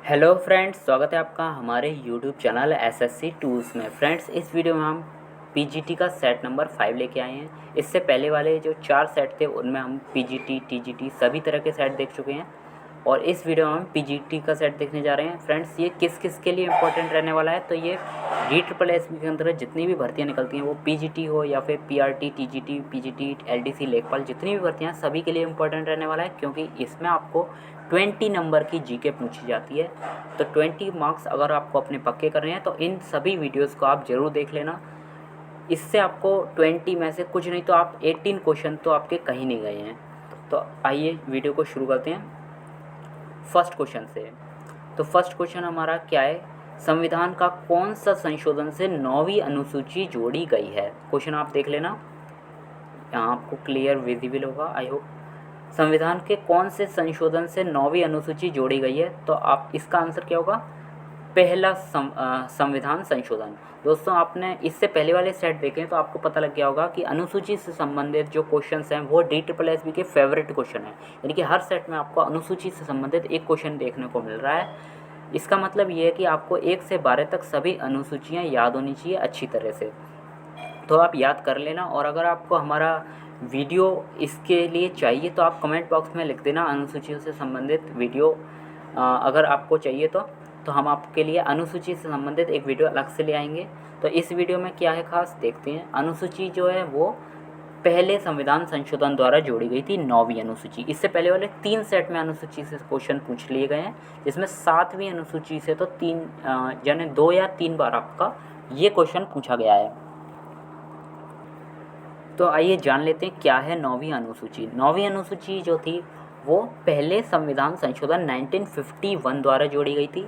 Hello friends, स्वागत है आपका हमारे यूट्यूब चैनल एसएससी टूल्स में। फ्रेंड्स, इस वीडियो में हम पीजीटी का सेट नंबर 5 लेके आए हैं। इससे पहले वाले जो 4 सेट थे उनमें हम पीजीटी, टीजीटी सभी तरह के सेट देख चुके हैं और इस वीडियो में हम पीजीटी का सेट देखने जा रहे हैं। फ्रेंड्स, ये किस किस के लिए इंपॉर्टेंट रहने वाला है, तो ये REEEEES के अंतर्गत जितनी भी भर्तियाँ निकलती हैं, वो पीजीटी हो या फिर पीआरटी, टीजीटी, पीजीटी, एलडीसी, लेखपाल, जितनी भी भर्तियाँ सभी के लिए इंपॉर्टेंट रहने वाला है, क्योंकि इसमें आपको 20 नंबर की जीके पूछी जाती है। तो 20 मार्क्स अगर आपको अपने पक्के करने हैं तो इन सभी वीडियोस को आप ज़रूर देख लेना। इससे आपको 20 में से कुछ नहीं तो आप 18 क्वेश्चन तो आपके कहीं नहीं गए हैं। तो आइए वीडियो को शुरू करते हैं फर्स्ट क्वेश्चन से। तो फर्स्ट क्वेश्चन हमारा क्या है, संविधान का कौन सा संशोधन से 9वीं अनुसूची जोड़ी गई है। क्वेश्चन आप देख लेना, यहाँ आपको क्लियर विजिबल होगा आई होप। संविधान के कौन से संशोधन से 9वीं अनुसूची जोड़ी गई है, तो आप इसका आंसर क्या होगा, पहला संविधान संशोधन। दोस्तों, आपने इससे पहले वाले सेट देखे तो आपको पता लग गया होगा कि अनुसूची से संबंधित जो क्वेश्चंस हैं वो REEEEES के फेवरेट क्वेश्चन हैं, यानी कि हर सेट में आपको अनुसूची से संबंधित एक क्वेश्चन देखने को मिल रहा है। इसका मतलब ये है कि आपको 1 से 12 तक सभी अनुसूचियाँ याद होनी चाहिए अच्छी तरह से, तो आप याद कर लेना। और अगर आपको हमारा वीडियो इसके लिए चाहिए तो आप कमेंट बॉक्स में लिख देना अनुसूचियों से संबंधित वीडियो अगर आपको चाहिए तो हम आपके लिए अनुसूची से संबंधित एक वीडियो अलग से ले आएंगे। तो इस वीडियो में क्या है खास देखते हैं। अनुसूची जो है वो पहले संविधान संशोधन द्वारा जोड़ी गई थी, 9वीं अनुसूची। इससे पहले वाले 3 सेट में अनुसूची से क्वेश्चन पूछ लिए गए हैं, जिसमें 7वीं अनुसूची से तो 3 यानी 2 या 3 बार आपका ये क्वेश्चन पूछा गया है। तो आइए जान लेते हैं क्या है 9वीं अनुसूची। 9वीं अनुसूची जो थी वो पहले संविधान संशोधन 1951 द्वारा जोड़ी गई थी।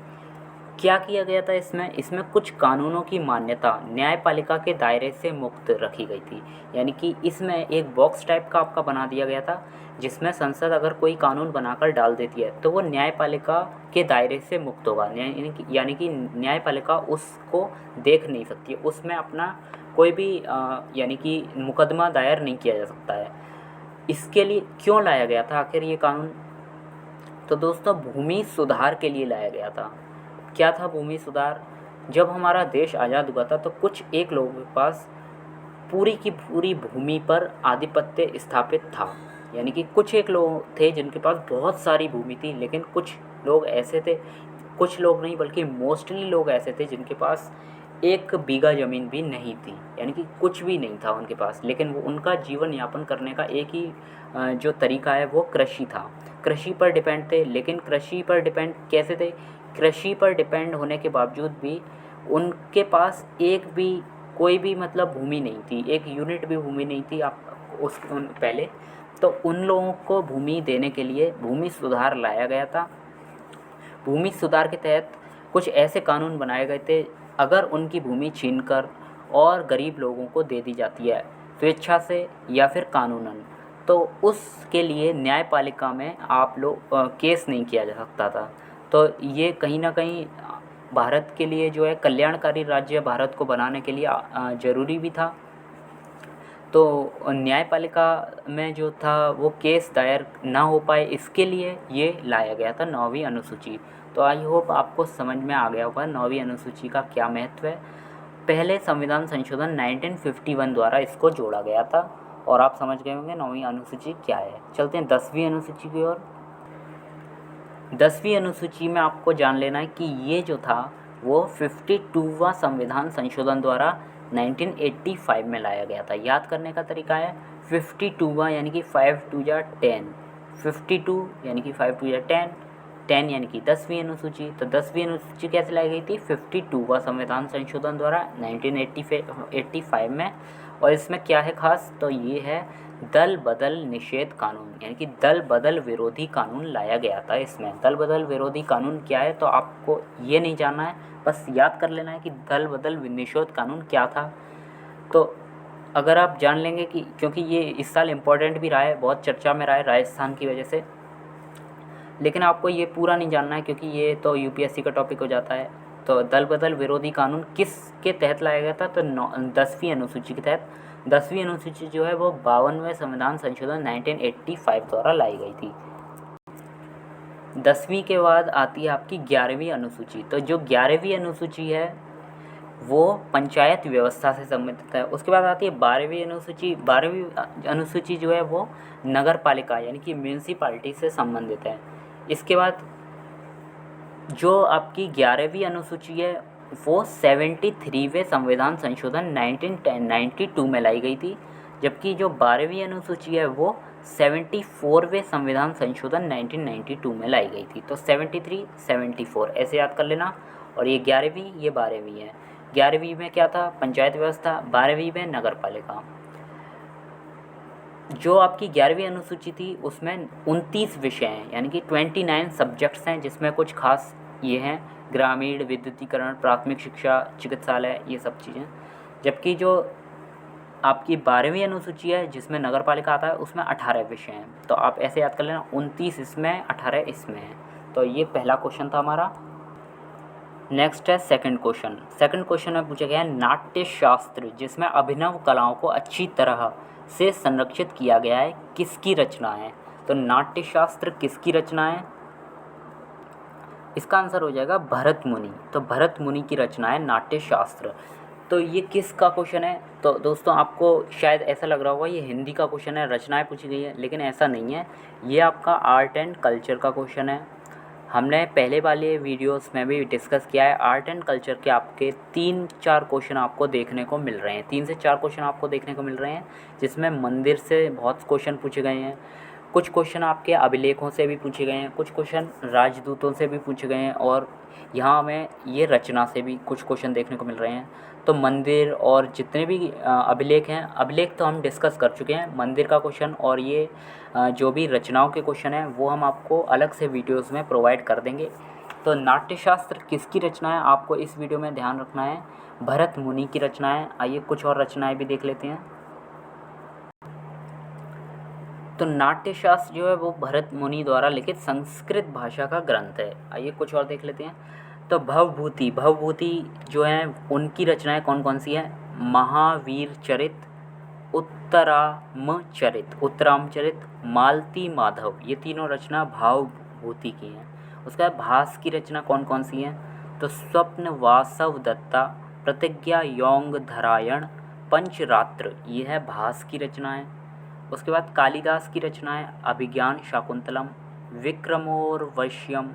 क्या किया गया था इसमें कुछ कानूनों की मान्यता न्यायपालिका के दायरे से मुक्त रखी गई थी, यानी कि इसमें एक बॉक्स टाइप का आपका बना दिया गया था, जिसमें संसद अगर कोई कानून बनाकर डाल देती है तो वो न्यायपालिका के दायरे से मुक्त होगा, यानी कि न्यायपालिका उसको देख नहीं सकती है, उसमें अपना कोई भी यानी कि मुकदमा दायर नहीं किया जा सकता है। इसके लिए क्यों लाया गया था आखिर ये कानून, तो दोस्तों भूमि सुधार के लिए लाया गया था। क्या था भूमि सुधार, जब हमारा देश आज़ाद हुआ था तो कुछ एक लोगों के पास पूरी की पूरी भूमि पर आधिपत्य स्थापित था, यानी कि कुछ एक लोग थे जिनके पास बहुत सारी भूमि थी, लेकिन कुछ लोग ऐसे थे, कुछ लोग नहीं बल्कि मोस्टली लोग ऐसे थे जिनके पास 1 बीघा ज़मीन भी नहीं थी, यानी कि कुछ भी नहीं था उनके पास, लेकिन वो उनका जीवन यापन करने का एक ही जो तरीका है वो कृषि था। कृषि पर डिपेंड थे, लेकिन कृषि पर डिपेंड कैसे थे, कृषि पर डिपेंड होने के बावजूद भी उनके पास एक भी कोई भी मतलब भूमि नहीं थी, 1 यूनिट भी भूमि नहीं थी पहले। तो उन लोगों को भूमि देने के लिए भूमि सुधार लाया गया था। भूमि सुधार के तहत कुछ ऐसे कानून बनाए गए थे, अगर उनकी भूमि छीनकर और गरीब लोगों को दे दी जाती है स्वेच्छा से या फिर कानूनन, तो उसके लिए न्यायपालिका में आप लोग केस नहीं किया जा सकता था। तो ये कहीं ना कहीं भारत के लिए जो है कल्याणकारी राज्य भारत को बनाने के लिए ज़रूरी भी था। तो न्यायपालिका में जो था वो केस दायर ना हो पाए, इसके लिए ये लाया गया था 9वीं अनुसूची। तो आई होप आपको समझ में आ गया होगा 9वीं अनुसूची का क्या महत्व है। पहले संविधान संशोधन 1951 द्वारा इसको जोड़ा गया था और आप समझ गए होंगे 9वीं अनुसूची क्या है। चलते हैं 10वीं अनुसूची की ओर। 10वीं अनुसूची में आपको जान लेना है कि ये जो था वो 52वां संविधान संशोधन द्वारा 1985 में लाया गया था। याद करने का तरीका है 52वां यानी कि 5 2 या 10, 52 यानी कि 5 2 या 10, 10 यानी कि 10वीं अनुसूची। तो 10वीं अनुसूची कैसे लाई गई थी, 52वां संविधान संशोधन द्वारा 1985 में। और इसमें क्या है खास, तो ये है दल बदल निषेध कानून, यानी कि दल बदल विरोधी कानून लाया गया था। इसमें दल बदल विरोधी कानून क्या है तो आपको ये नहीं जानना है, बस याद कर लेना है कि दल बदल निषेध कानून क्या था। तो अगर आप जान लेंगे कि क्योंकि ये इस साल इम्पोर्टेंट भी रहा है, बहुत चर्चा में रहा है राजस्थान की वजह से, लेकिन आपको ये पूरा नहीं जानना है क्योंकि ये तो यूपीएससी का टॉपिक हो जाता है। तो दल बदल विरोधी कानून किस के तहत लाया गया था, तो 10वीं अनुसूची के तहत। 10वीं अनुसूची जो है वो 52वें संविधान संशोधन 1985 द्वारा लाई गई थी। 10वीं के बाद आती है आपकी 11वीं अनुसूची। तो जो 11वीं अनुसूची है वो पंचायत व्यवस्था से संबंधित है। उसके बाद आती है 12वीं अनुसूची। 12वीं अनुसूची जो है वो नगर पालिका यानी कि म्यूनसिपालिटी से संबंधित है। इसके बाद जो आपकी 11वीं अनुसूची है वो 73वें संविधान संशोधन 1992 में लाई गई थी, जबकि जो 12वीं अनुसूची है वो 74वें संविधान संशोधन 1992 में लाई गई थी। तो 73, 74 ऐसे याद कर लेना। और ये 11वीं, ये 12वीं है। 11वीं में क्या था? पंचायत व्यवस्था। 12वीं में नगर पालिका। जो आपकी 11वीं अनुसूची थी उसमें 29 विषय हैं यानी कि 29 सब्जेक्ट्स हैं, जिसमें कुछ खास ये हैं ग्रामीण, विद्युतीकरण, प्राथमिक शिक्षा, चिकित्सालय, ये सब चीज़ें। जबकि जो आपकी 12वीं अनुसूची है जिसमें नगर पालिका आता है उसमें 18 विषय हैं। तो आप ऐसे याद कर लेना, 29 इसमें, 18 इसमें है। तो ये पहला क्वेश्चन था हमारा। नेक्स्ट है सेकंड क्वेश्चन। सेकंड क्वेश्चन में पूछा गया है नाट्य शास्त्र जिसमें अभिनव कलाओं को अच्छी तरह से संरक्षित किया गया है किसकी रचना है? तो नाट्य शास्त्र किसकी रचना है? इसका आंसर हो जाएगा भरत मुनि। तो भरत मुनि की रचना है नाट्य शास्त्र। तो ये किसका क्वेश्चन है? तो दोस्तों आपको शायद ऐसा लग रहा होगा ये हिंदी का क्वेश्चन है, रचनाएं पूछी गई है, लेकिन ऐसा नहीं है। ये आपका आर्ट एंड कल्चर का क्वेश्चन है। हमने पहले वाले वीडियोस में भी डिस्कस किया है। आर्ट एंड कल्चर के आपके 3-4 क्वेश्चन आपको देखने को मिल रहे हैं। 3 से 4 क्वेश्चन आपको देखने को मिल रहे हैं, जिसमें मंदिर से बहुत क्वेश्चन पूछे गए हैं, कुछ क्वेश्चन आपके अभिलेखों से भी पूछे गए हैं, कुछ क्वेश्चन राजदूतों से भी पूछे गए हैं, और यहाँ हमें ये रचना से भी कुछ क्वेश्चन देखने को मिल रहे हैं। तो मंदिर और जितने भी अभिलेख हैं, अभिलेख तो हम डिस्कस कर चुके हैं। मंदिर का क्वेश्चन और ये जो भी रचनाओं के क्वेश्चन हैं वो हम आपको अलग से वीडियोस में प्रोवाइड कर देंगे। तो नाट्यशास्त्र किसकी रचना है आपको इस वीडियो में ध्यान रखना है, भरत मुनि की रचना है। आइए कुछ और रचनाएं भी देख लेते हैं। तो नाट्यशास्त्र जो है वो भरत मुनि द्वारा लिखित संस्कृत भाषा का ग्रंथ है। आइए कुछ और देख लेते हैं। तो भवभूति, भवभूति जो है उनकी रचनाएं कौन कौन सी हैं? महावीर चरित, उत्तरामचरित, मालती माधव, ये तीनों रचना भावभूति की हैं। उसका भास की रचना कौन कौन सी हैं? तो स्वप्न वासव दत्ता, प्रतिज्ञा यौंग धरायण, पंचरात्र, ये है भास की रचना है। उसके बाद कालिदास की रचना है अभिज्ञान शाकुंतलम, विक्रमोर्वश्यम,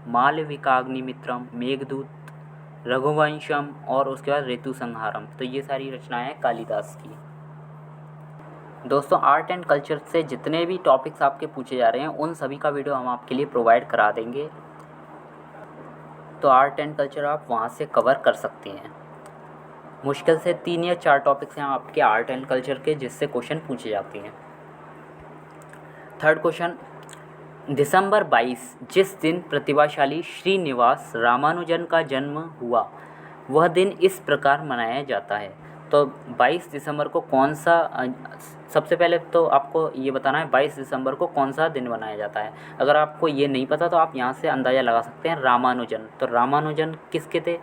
मालविकाग्निमित्रम, मेघदूत, रघुवंशम, और उसके बाद ऋतु संहारम। तो ये सारी रचनाएं हैं कालिदास की। दोस्तों आर्ट एंड कल्चर से जितने भी टॉपिक्स आपके पूछे जा रहे हैं उन सभी का वीडियो हम आपके लिए प्रोवाइड करा देंगे। तो आर्ट एंड कल्चर आप वहाँ से कवर कर सकते हैं। मुश्किल से 3 या 4 टॉपिक्स हैं आपके आर्ट एंड कल्चर के जिससे क्वेश्चन पूछे जाते हैं। थर्ड क्वेश्चन, दिसंबर 22 जिस दिन प्रतिभाशाली श्रीनिवास रामानुजन का जन्म हुआ वह दिन इस प्रकार मनाया जाता है। तो 22 दिसंबर को कौन सा, सबसे पहले तो आपको ये बताना है 22 दिसंबर को कौन सा दिन मनाया जाता है। अगर आपको ये नहीं पता तो आप यहाँ से अंदाज़ा लगा सकते हैं रामानुजन। तो रामानुजन किसके थे?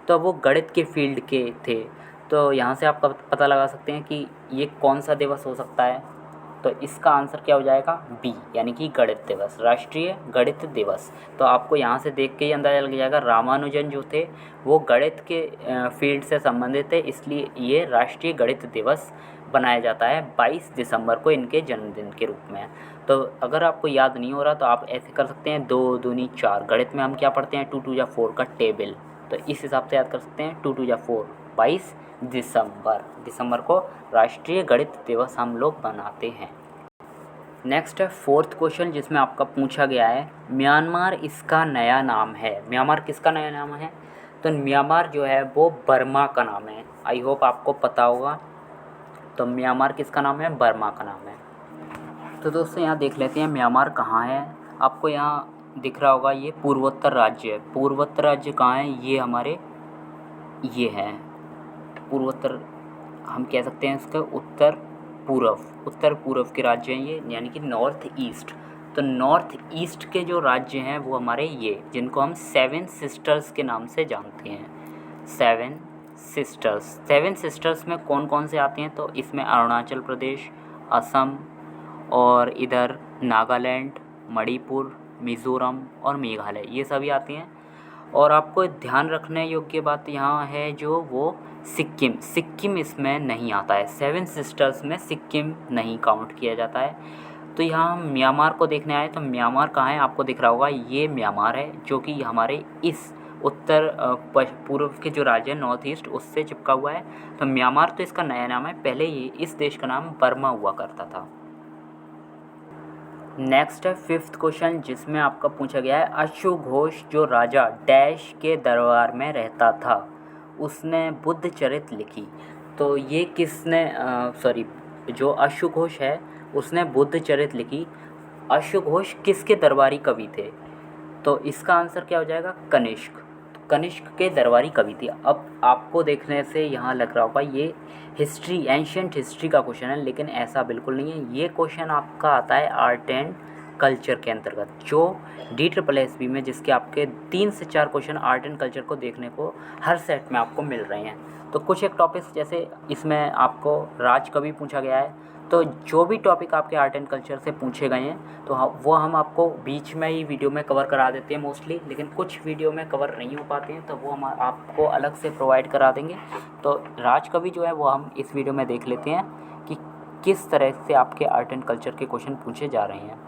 तो वो गणित के फील्ड के थे। तो यहाँ से आप पता लगा सकते हैं कि ये कौन सा दिवस हो सकता है। तो इसका आंसर क्या हो जाएगा? बी, यानी कि गणित दिवस, राष्ट्रीय गणित दिवस। तो आपको यहाँ से देख के ही अंदाज़ा लग जाएगा रामानुजन जो थे वो गणित के फील्ड से संबंधित थे, इसलिए ये राष्ट्रीय गणित दिवस बनाया जाता है 22 दिसंबर को इनके जन्मदिन के रूप में। तो अगर आपको याद नहीं हो रहा तो आप ऐसे कर सकते हैं 2 दूनी 4, गणित में हम क्या पढ़ते हैं 2 2 या 4 का टेबल, तो इस हिसाब से याद कर सकते हैं 2 2 या 4, 22 दिसंबर को राष्ट्रीय गणित दिवस हम लोग मनाते हैं। नेक्स्ट है फोर्थ क्वेश्चन जिसमें आपका पूछा गया है म्यांमार इसका नया नाम है। म्यांमार किसका नया नाम है? तो म्यांमार जो है वो बर्मा का नाम है। आई होप आपको पता होगा। तो म्यांमार किसका नाम है? बर्मा का नाम है। तो दोस्तों यहाँ देख लेते हैं म्यांमार कहाँ है। आपको यहाँ दिख रहा होगा ये पूर्वोत्तर राज्य है। पूर्वोत्तर राज्य कहाँ है? ये हमारे ये है पूर्वोत्तर, हम कह सकते हैं इसका उत्तर पूर्व के राज्य हैं ये, यानी कि नॉर्थ ईस्ट। तो नॉर्थ ईस्ट के जो राज्य हैं वो हमारे ये, जिनको हम 7 सिस्टर्स के नाम से जानते हैं। 7 सिस्टर्स में कौन कौन से आते हैं? तो इसमें अरुणाचल प्रदेश, असम, और इधर नागालैंड, मणिपुर, मिज़ोरम और मेघालय, ये सभी आती हैं। और आपको ध्यान रखने योग्य बात यहाँ है जो वो सिक्किम इसमें नहीं आता है। 7 सिस्टर्स में सिक्किम नहीं काउंट किया जाता है। तो यहाँ हम म्यांमार को देखने आए, तो म्यांमार कहाँ है आपको दिख रहा होगा, ये म्यांमार है जो कि हमारे इस उत्तर पूर्व के जो राज्य है नॉर्थ ईस्ट उससे चिपका हुआ है। तो म्यांमार तो इसका नया नाम है, पहले ये इस देश का नाम बर्मा हुआ करता था। नेक्स्ट है 5th क्वेश्चन, जिसमें आपका पूछा गया है अश्व घोष जो राजा डैश के दरबार में रहता था उसने बुद्ध चरित लिखी। तो ये किसने जो अश्व घोष है उसने बुद्ध चरित लिखी। अश्व घोष किसके दरबारी कवि थे? तो इसका आंसर क्या हो जाएगा, कनिष्क। कनिष्क के दरबारी कवि थे। अब आपको देखने से यहाँ लग रहा होगा ये हिस्ट्री, एंशियंट हिस्ट्री का क्वेश्चन है, लेकिन ऐसा बिल्कुल नहीं है। ये क्वेश्चन आपका आता है आर्ट एंड कल्चर के अंतर्गत, जो DSSB में जिसके आपके 3 से 4 क्वेश्चन आर्ट एंड कल्चर को देखने को हर सेट में आपको मिल रहे हैं। तो कुछ एक टॉपिक्स जैसे इसमें आपको राजकवि पूछा गया है, तो जो भी टॉपिक आपके आर्ट एंड कल्चर से पूछे गए हैं तो वो हम आपको बीच में ही वीडियो में कवर करा देते हैं मोस्टली, लेकिन कुछ वीडियो में कवर नहीं हो पाते हैं तो वो हम आपको अलग से प्रोवाइड करा देंगे। तो राजकवि जो है वो हम इस वीडियो में देख लेते हैं कि किस तरह से आपके आर्ट एंड कल्चर के क्वेश्चन पूछे जा रहे हैं।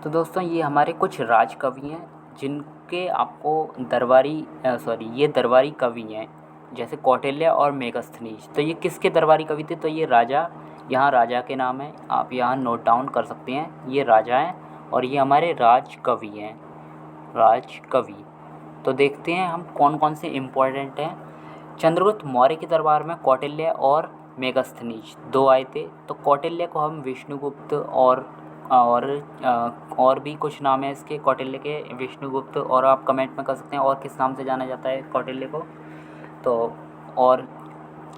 तो दोस्तों ये हमारे कुछ राजकवि हैं जिनके आपको ये दरबारी कवि हैं, जैसे कौटिल्य और मेगस्थनीज। तो ये किसके दरबारी कवि थे? तो ये राजा, यहाँ राजा के नाम है, आप यहाँ नोट डाउन कर सकते हैं, ये राजा हैं और ये हमारे राजकवि हैं, राजकवि। तो देखते हैं हम कौन कौन से इम्पोर्टेंट हैं। चंद्रगुप्त मौर्य के दरबार में कौटिल्य और मेगस्थनीज 2 आए थे। तो कौटिल्य को हम विष्णुगुप्त और भी कुछ नाम है इसके कौटिल्य के, विष्णुगुप्त, और आप कमेंट में कर सकते हैं और किस नाम से जाना जाता है कौटिल्य को। तो और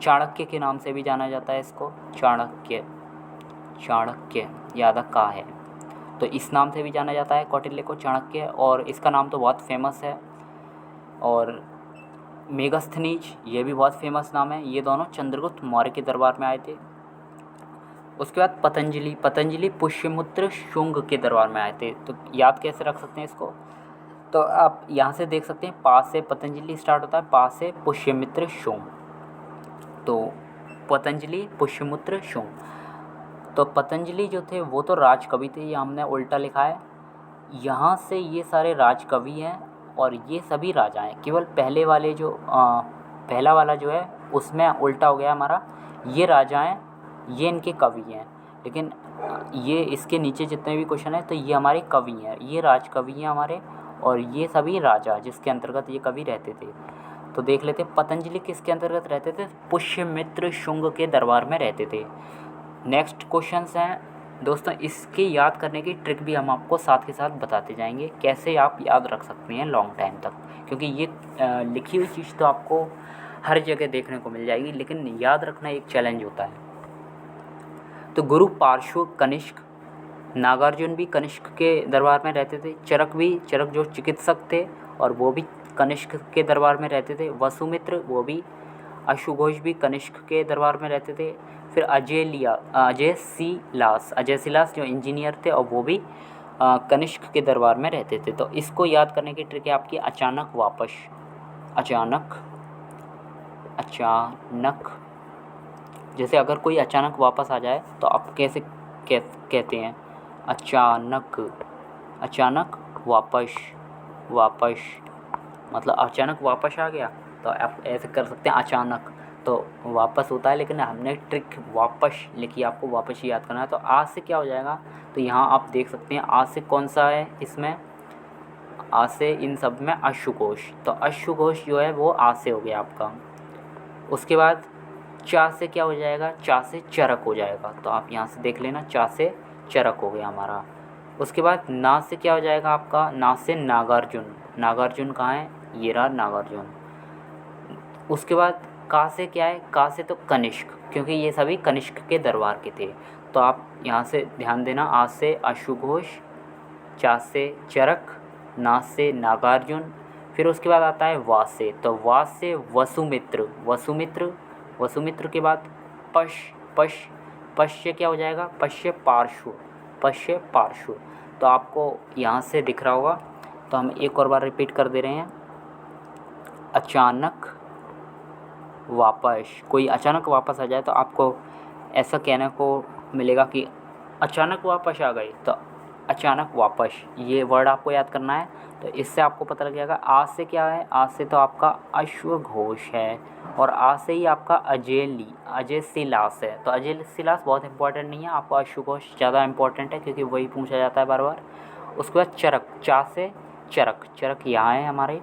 चाणक्य के नाम से भी जाना जाता है इसको, चाणक्य यादव का है, तो इस नाम से भी जाना जाता है कौटिल्य को, चाणक्य। और इसका नाम तो बहुत फेमस है। और मेगस्थनीज ये भी बहुत फेमस नाम है। ये दोनों चंद्रगुप्त मौर्य के दरबार में आए थे। उसके बाद पतंजलि पुष्यमित्र शुंग के दरबार में आए थे। तो याद कैसे रख सकते हैं इसको? तो आप यहाँ से देख सकते हैं, पा से पतंजलि स्टार्ट होता है, पा से पुष्यमित्र शुंग। तो पतंजलि पुष्यमित्र शुंग। तो पतंजलि जो थे वो तो राजकवि थे, ये हमने उल्टा लिखा है। यहाँ से ये सारे राजकवि हैं और ये सभी राजा हैं। केवल पहला वाला जो है उसमें उल्टा हो गया हमारा, ये राजा हैं, ये इनके कवि हैं। लेकिन ये इसके नीचे जितने भी क्वेश्चन हैं तो ये हमारे कवि हैं, ये राजकवि हैं हमारे, और ये सभी राजा जिसके अंतर्गत ये कवि रहते थे। तो देख लेते हैं पतंजलि किसके अंतर्गत रहते थे? पुष्यमित्र शुंग के दरबार में रहते थे। नेक्स्ट क्वेश्चंस हैं दोस्तों, इसके याद करने की ट्रिक भी हम आपको साथ के साथ बताते जाएंगे, कैसे आप याद रख सकते हैं लॉन्ग टाइम तक, क्योंकि ये लिखी हुई चीज़ तो आपको हर जगह देखने को मिल जाएगी, लेकिन याद रखना एक चैलेंज होता है। तो गुरु पार्श्व कनिष्क, नागार्जुन भी कनिष्क के दरबार में रहते थे। चरक जो चिकित्सक थे और वो भी कनिष्क के दरबार में रहते थे। वसुमित्र वो भी, अश्वघोष भी कनिष्क के दरबार में रहते थे। फिर अजय सिलास जो इंजीनियर थे और वो भी कनिष्क के दरबार में रहते थे। तो इसको याद करने की ट्रिक है आपकी अचानक। जैसे अगर कोई अचानक वापस आ जाए तो आप कैसे कहते हैं? अचानक वापस, मतलब अचानक वापस आ गया, तो आप ऐसे कर सकते हैं अचानक, तो वापस होता है, लेकिन हमने ट्रिक वापस लिखी, आपको वापस ही याद करना है। तो आज से क्या हो जाएगा? तो यहाँ आप देख सकते हैं आज से कौन सा है इसमें, आज से इन सब में अश्वघोष। तो अश्वघोष जो है वो आज से हो गया आपका। उसके बाद चा से क्या हो जाएगा? चा से चरक हो जाएगा। तो आप यहाँ से देख लेना, चा से चरक हो गया हमारा। उसके बाद ना से क्या हो जाएगा आपका? ना से नागार्जुन कहाँ है? ये रहा नागार्जुन। उसके बाद का से क्या है? का से तो कनिष्क, क्योंकि ये सभी कनिष्क के दरबार के थे। तो आप यहाँ से ध्यान देना, आज से अश्वघोष, चा से चरक, ना से नागार्जुन। फिर उसके बाद आता है वा से, तो वा से वसुमित्र के बाद पश से क्या हो जाएगा? पश्य पार्श्व। तो आपको यहाँ से दिख रहा होगा, तो हम एक और बार रिपीट कर दे रहे हैं। अचानक वापस, कोई अचानक वापस आ जाए तो आपको ऐसा कहने को मिलेगा कि अचानक वापस आ गए, तो अचानक वापस, ये वर्ड आपको याद करना है। तो इससे आपको पता लग जाएगा आज से क्या है। आज से तो आपका अश्वघोष है, और आज से ही आपका अजय शिलास है। तो अजय शिलास बहुत इंपॉर्टेंट नहीं है, आपको अश्वघोष ज़्यादा इंपॉर्टेंट है क्योंकि वही पूछा जाता है बार बार। उसके बाद चरक, चा से चरक, चरक यहाँ है हमारे।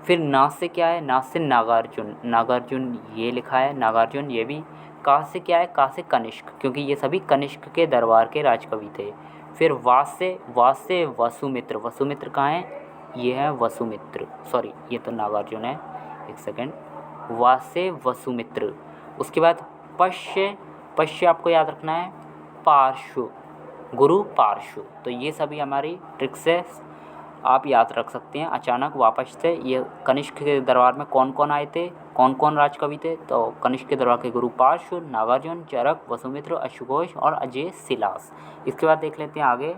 फिर ना से क्या है, ना से नागार्जुन, नागार्जुन ये लिखा है, नागार्जुन ये भी। का से क्या है, का से कनिष्क, क्योंकि ये सभी कनिष्क के दरबार के राजकवि थे। फिर वा से वसुमित्र, वसुमित्र कहाँ है, ये है वसुमित्र, सॉरी ये तो नागार्जुन है, एक सेकेंड। वा से वसुमित्र। उसके बाद पश्य, पश्य आपको याद रखना है पार्श्व, गुरु पार्श्व। तो ये सभी हमारी ट्रिक्स है, आप याद रख सकते हैं। अचानक वापस से, ये कनिष्क के दरबार में कौन कौन आए थे, कौन कौन राजकवि थे, तो कनिष्क के दरबार के गुरु पार्श्व, नागार्जुन, चरक, वसुमित्र, अश्वघोष और अजय शिलास। इसके बाद देख लेते हैं आगे।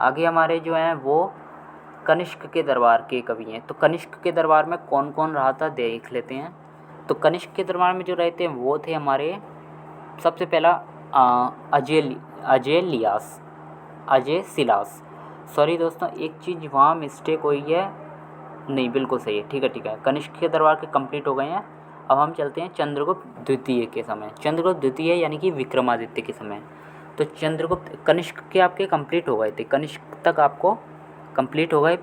आगे हमारे जो हैं वो कनिष्क के दरबार के कवि हैं। तो कनिष्क के दरबार में कौन कौन रहा था देख लेते हैं। तो कनिष्क के दरबार में जो रहे थे वो थे हमारे, सबसे पहला अजय शिलास। सॉरी दोस्तों, एक चीज़ वहाँ मिस्टेक हुई है, नहीं बिल्कुल सही है, ठीक है। कनिष्क के दरबार के कंप्लीट हो गए हैं। अब हम चलते हैं चंद्रगुप्त द्वितीय के समय। चंद्रगुप्त द्वितीय यानी कि विक्रमादित्य के समय। तो चंद्रगुप्त, कनिष्क के आपके कंप्लीट हो गए थे, कनिष्क तक आपको कंप्लीट हो गए।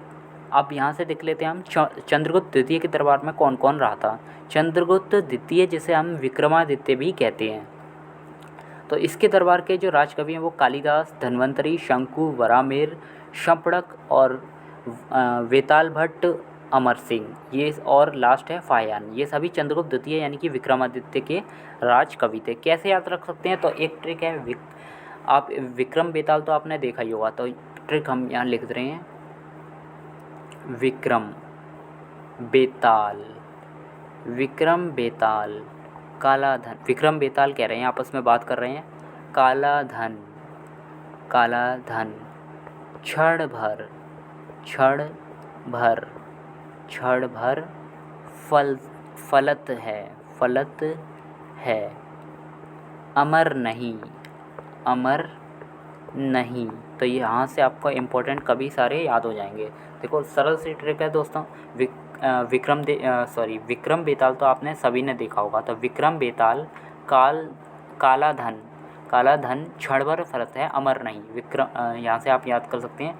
अब यहाँ से देख लेते हैं हम चंद्रगुप्त द्वितीय के दरबार में कौन कौन रहा था। चंद्रगुप्त द्वितीय जिसे हम विक्रमादित्य भी कहते हैं, तो इसके दरबार के जो राजकवि हैं वो कालिदास, धन्वंतरी, शंकु, वरामेर, शंपड़क और वेताल भट्ट, अमर सिंह, ये और लास्ट है फाहियान। ये सभी चंद्रगुप्त द्वितीय यानी कि विक्रमादित्य के राजकवि थे। कैसे याद रख सकते हैं, तो एक ट्रिक है, आप विक्रम बेताल तो आपने देखा ही होगा, तो ट्रिक हम यहाँ लिख रहे हैं, विक्रम बेताल, विक्रम बेताल, काला धन, विक्रम बेताल कह रहे हैं, आपस में बात कर रहे हैं, काला धन, काला धन, क्षण भर, क्षण भर, क्षण भर, फलत है, फलत है, अमर नहीं, अमर नहीं। तो यहाँ से आपको इम्पोर्टेंट कवि सारे याद हो जाएंगे। देखो सरल सी ट्रिक है दोस्तों। विक्रम बेताल तो आपने सभी ने देखा होगा। तो विक्रम बेताल, काला धन, काला धन, क्षण भर फलत है, अमर नहीं। यहाँ से आप याद कर सकते हैं,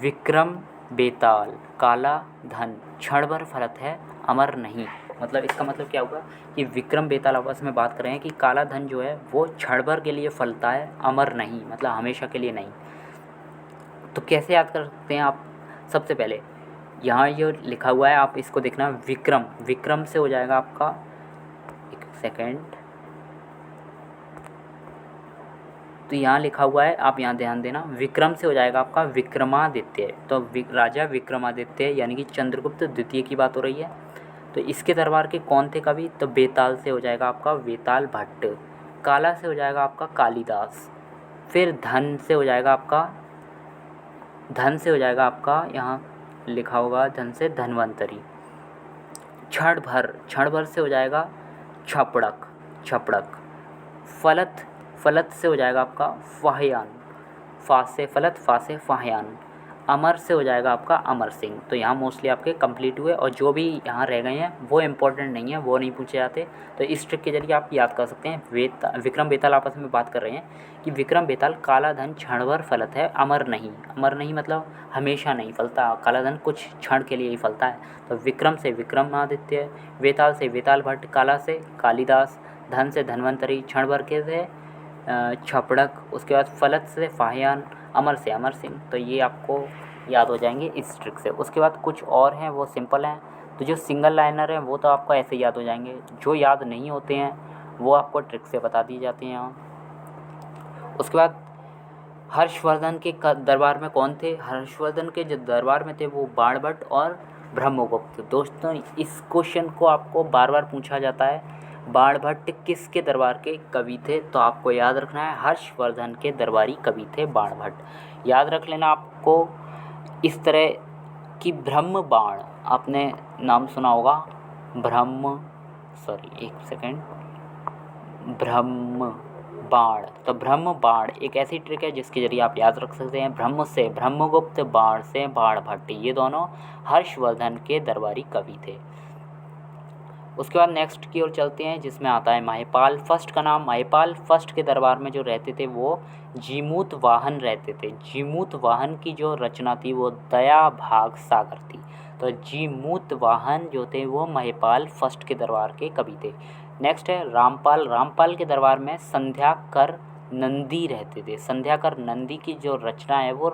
विक्रम बेताल, काला धन, क्षण भर फलत है, अमर नहीं। मतलब इसका मतलब क्या होगा कि विक्रम बेताल आपस में बात कर रहे हैं कि काला धन जो है वो क्षण भर के लिए फलता है, अमर नहीं, मतलब हमेशा के लिए नहीं। तो कैसे याद कर सकते हैं आप, सबसे पहले यहाँ ये लिखा हुआ है, आप इसको देखना, विक्रम, विक्रम से हो जाएगा आपका, एक सेकेंड, तो यहाँ लिखा हुआ है, आप यहाँ ध्यान देना, विक्रम से हो जाएगा आपका विक्रमादित्य। तो राजा विक्रमादित्य यानी कि चंद्रगुप्त द्वितीय की बात हो रही है। तो इसके दरबार के कौन थे कवि, तो बेताल से हो जाएगा आपका वेताल भट्ट, काला से हो जाएगा आपका कालिदास, फिर धन से हो जाएगा आपका, धन से हो जाएगा आपका, यहाँ लिखा होगा धन से धन्वंतरी, क्षण भर, क्षण भर से हो जाएगा छपड़क, छपड़क, फलत, फलत से हो जाएगा आपका फाहियान, फा से फलत, फा से फाहियान, अमर से हो जाएगा आपका अमर सिंह। तो यहाँ मोस्टली आपके कंप्लीट हुए, और जो भी यहाँ रह गए हैं वो इम्पोर्टेंट नहीं है, वो नहीं पूछे जाते। तो इस ट्रिक के जरिए आप याद कर सकते हैं। विक्रम बेताल आपस में बात कर रहे हैं कि विक्रम बेताल, काला धन क्षण भर फलत है, अमर नहीं, अमर नहीं मतलब हमेशा नहीं फलता, काला धन कुछ क्षण के लिए ही फलता है। तो विक्रम से विक्रमादित्य, वेताल से वेताल भट्ट, काला से कालिदास, धन से धन्वंतरी, क्षण भर के से छपड़क, उसके बाद फलत से फाहियान, अमर से अमर सिंह। तो ये आपको याद हो जाएंगे इस ट्रिक से। उसके बाद कुछ और हैं वो सिंपल हैं, तो जो सिंगल लाइनर हैं वो तो आपको ऐसे याद हो जाएंगे, जो याद नहीं होते हैं वो आपको ट्रिक से बता दिए जाते हैं यहाँ। उसके बाद हर्षवर्धन के दरबार में कौन थे, हर्षवर्धन के जो दरबार में थे वो बाणभट्ट और ब्रह्मगुप्त। दोस्तों इस क्वेश्चन को आपको बार बार पूछा जाता है, बाणभट्ट किसके दरबार के कवि थे? तो आपको याद रखना है हर्षवर्धन के दरबारी कवि थे बाणभट्ट। याद रख लेना आपको इस तरह की ब्रह्म बाण, आपने नाम सुना होगा एक सेकेंड, ब्रह्म बाण। तो ब्रह्म बाण एक ऐसी ट्रिक है जिसके जरिए आप याद रख सकते हैं ब्रह्म से ब्रह्मगुप्त, बाण से बाणभट्ट, ये दोनों हर्षवर्धन के दरबारी कवि थे। उसके बाद नेक्स्ट की ओर चलते हैं जिसमें आता है महिपाल फर्स्ट का नाम। महिपाल फर्स्ट के दरबार में जो रहते थे वो जीमूत वाहन रहते थे। जीमूत वाहन की जो रचना थी वो दया भाग सागर थी। तो जीमूत वाहन जो थे वो महिपाल फर्स्ट के दरबार के कवि थे। नेक्स्ट है रामपाल। रामपाल के दरबार में संध्याकर नंदी रहते थे। संध्याकर नंदी की जो रचना है वो